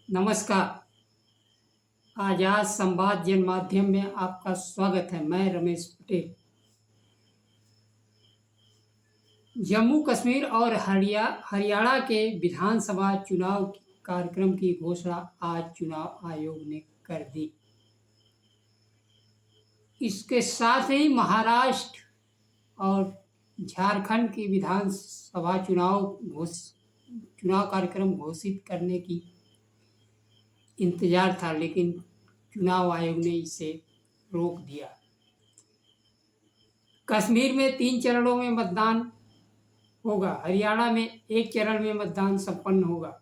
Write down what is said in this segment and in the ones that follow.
नमस्कार। आजाद संवाद जन माध्यम में आपका स्वागत है। मैं रमेश पटेल। जम्मू कश्मीर और हरियाणा के विधानसभा चुनाव कार्यक्रम की घोषणा आज चुनाव आयोग ने कर दी। इसके साथ ही महाराष्ट्र और झारखंड की विधानसभा चुनाव कार्यक्रम घोषित करने की इंतजार था, लेकिन चुनाव आयोग ने इसे रोक दिया। कश्मीर में 3 चरणों में मतदान होगा। हरियाणा में 1 चरण में मतदान संपन्न होगा।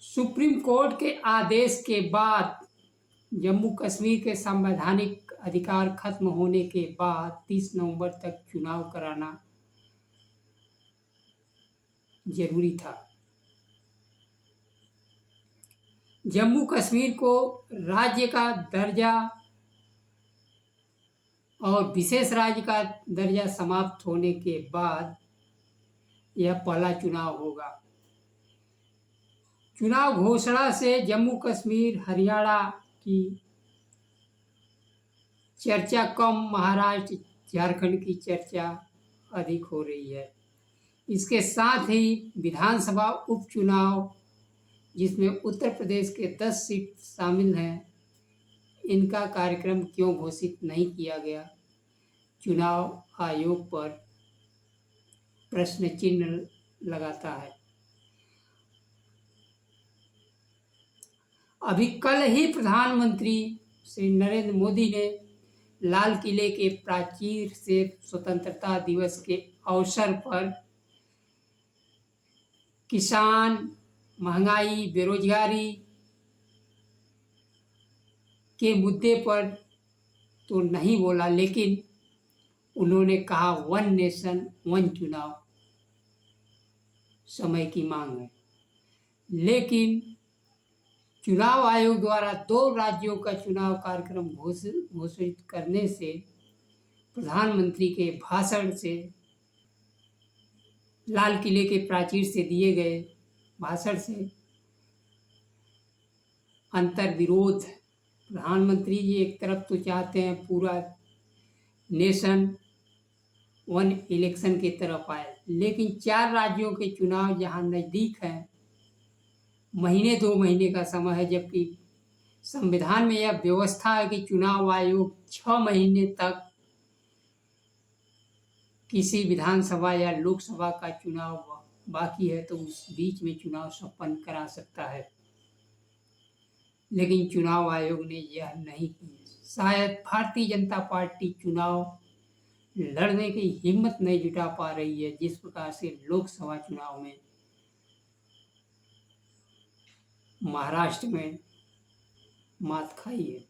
सुप्रीम कोर्ट के आदेश के बाद जम्मू कश्मीर के संवैधानिक अधिकार खत्म होने के बाद 30 नवंबर तक चुनाव कराना जरूरी था। जम्मू कश्मीर को राज्य का दर्जा और विशेष राज्य का दर्जा समाप्त होने के बाद यह पहला चुनाव होगा। चुनाव घोषणा से जम्मू कश्मीर हरियाणा की चर्चा कम, महाराष्ट्र झारखंड की चर्चा अधिक हो रही है। इसके साथ ही विधानसभा उपचुनाव, जिसमें उत्तर प्रदेश के 10 सीट शामिल हैं, इनका कार्यक्रम क्यों घोषित नहीं किया गया, चुनाव आयोग पर प्रश्न चिन्ह लगाता है। अभी कल ही प्रधानमंत्री श्री नरेंद्र मोदी ने लाल किले के प्राचीर से स्वतंत्रता दिवस के अवसर पर किसान, महंगाई, बेरोजगारी के मुद्दे पर तो नहीं बोला, लेकिन उन्होंने कहा 1 नेशन 1 चुनाव समय की मांग है। लेकिन चुनाव आयोग द्वारा 2 राज्यों का चुनाव कार्यक्रम घोषित करने से, प्रधानमंत्री के भाषण से, लाल किले के प्राचीर से दिए गए भाषण से अंतर विरोध। प्रधानमंत्री जी एक तरफ तो चाहते हैं पूरा नेशन 1 इलेक्शन की तरफ आए, लेकिन 4 राज्यों के चुनाव जहां नज़दीक हैं, महीने 2 महीने का समय है, जबकि संविधान में यह व्यवस्था है कि चुनाव आयोग 6 महीने तक किसी विधानसभा या लोकसभा का चुनाव बाकी है तो उस बीच में चुनाव संपन्न करा सकता है, लेकिन चुनाव आयोग ने यह नहीं किया। शायद भारतीय जनता पार्टी चुनाव लड़ने की हिम्मत नहीं जुटा पा रही है, जिस प्रकार से लोकसभा चुनाव में महाराष्ट्र में मात खाई है।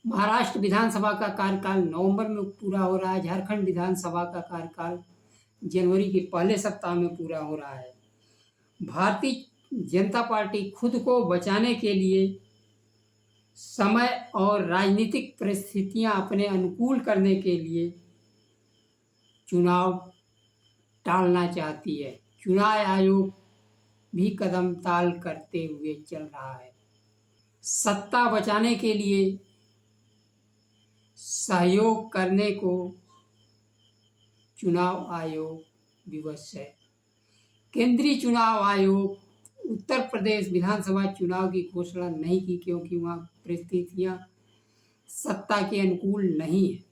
महाराष्ट्र विधानसभा का कार्यकाल नवंबर में पूरा हो रहा है। झारखंड विधानसभा का कार्यकाल जनवरी के पहले सप्ताह में पूरा हो रहा है। भारतीय जनता पार्टी खुद को बचाने के लिए समय और राजनीतिक परिस्थितियां अपने अनुकूल करने के लिए चुनाव टालना चाहती है। चुनाव आयोग भी कदम ताल करते हुए चल रहा है। सत्ता बचाने के लिए सहयोग करने को चुनाव आयोग विवश है। केंद्रीय चुनाव आयोग उत्तर प्रदेश विधानसभा चुनाव की घोषणा नहीं की, क्योंकि वहाँ परिस्थितियाँ सत्ता के अनुकूल नहीं है।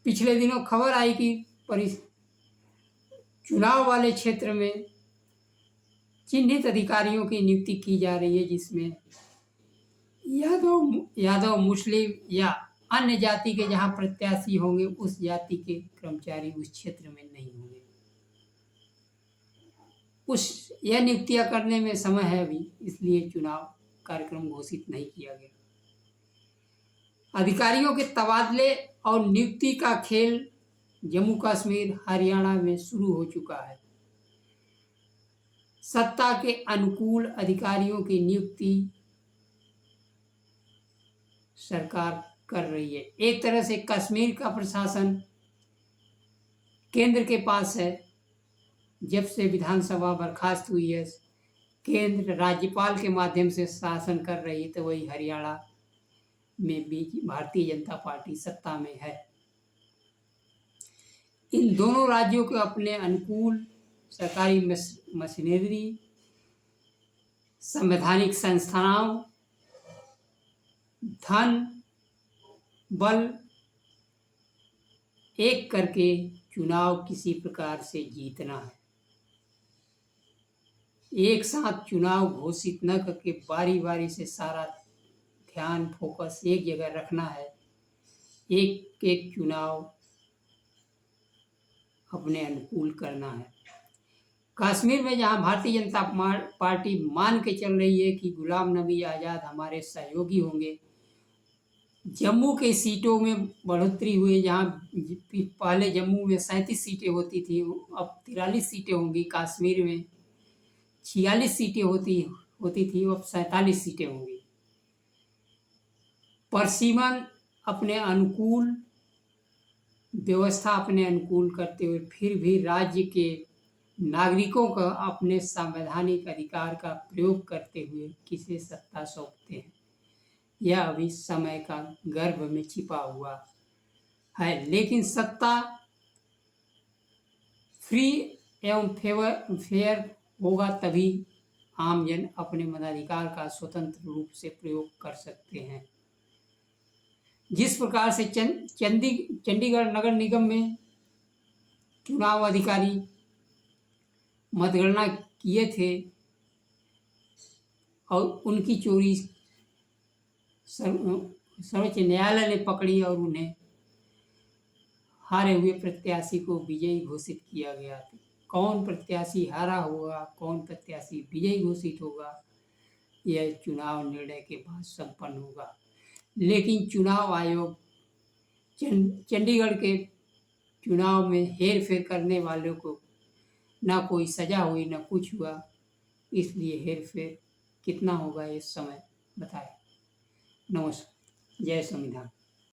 पिछले दिनों खबर आई कि चुनाव वाले क्षेत्र में चिन्हित अधिकारियों की नियुक्ति की जा रही है, जिसमें यादव, मुस्लिम या अन्य जाति के जहां प्रत्याशी होंगे, उस जाति के कर्मचारी उस क्षेत्र में नहीं होंगे। यह नियुक्तियां करने में समय है अभी, इसलिए चुनाव कार्यक्रम घोषित नहीं किया गया। अधिकारियों के तबादले और नियुक्ति का खेल जम्मू कश्मीर, हरियाणा में शुरू हो चुका है। सत्ता के अनुकूल अधिकारियों की नियुक्ति सरकार कर रही है। एक तरह से कश्मीर का प्रशासन केंद्र के पास है। जब से विधानसभा बर्खास्त हुई है, केंद्र राज्यपाल के माध्यम से शासन कर रही है, तो वही हरियाणा में भी भारतीय जनता पार्टी सत्ता में है। इन दोनों राज्यों के अपने अनुकूल सरकारी मशीनरी, संवैधानिक संस्थाओं, धन, बल एक करके चुनाव किसी प्रकार से जीतना है। एक साथ चुनाव घोषित न करके बारी बारी से सारा ध्यान फोकस एक जगह रखना है। एक एक चुनाव अपने अनुकूल करना है। कश्मीर में जहां भारतीय जनता पार्टी मान के चल रही है कि गुलाम नबी आज़ाद हमारे सहयोगी होंगे, जम्मू के सीटों में बढ़ोतरी हुई। जहां पहले जम्मू में 37 सीटें होती थी, अब 43 सीटें होंगी। कश्मीर में 46 सीटें होती थी, अब 47 सीटें होंगी। परसीमन अपने अनुकूल व्यवस्था अपने अनुकूल करते हुए फिर भी राज्य के नागरिकों का अपने संवैधानिक अधिकार का प्रयोग करते हुए किसे सत्ता सौंपते हैं, यह अभी समय का गर्भ में छिपा हुआ है। लेकिन सत्ता फ्री एवं फेयर होगा, तभी आमजन अपने मताधिकार का स्वतंत्र रूप से प्रयोग कर सकते हैं। जिस प्रकार से चंडीगढ़ नगर निगम में चुनाव अधिकारी मतगणना किए थे और उनकी चोरी सर्वोच्च न्यायालय ने पकड़ी और उन्हें हारे हुए प्रत्याशी को विजयी घोषित किया गया था। कौन प्रत्याशी हारा होगा, कौन प्रत्याशी विजयी घोषित होगा, यह चुनाव निर्णय के बाद संपन्न होगा। लेकिन चुनाव आयोग चंडीगढ़ के चुनाव में हेर फेर करने वालों को ना कोई सजा हुई, ना कुछ हुआ। इसलिए हेर फेर कितना होगा इस समय बताए। नमस्कार। जय संविधान।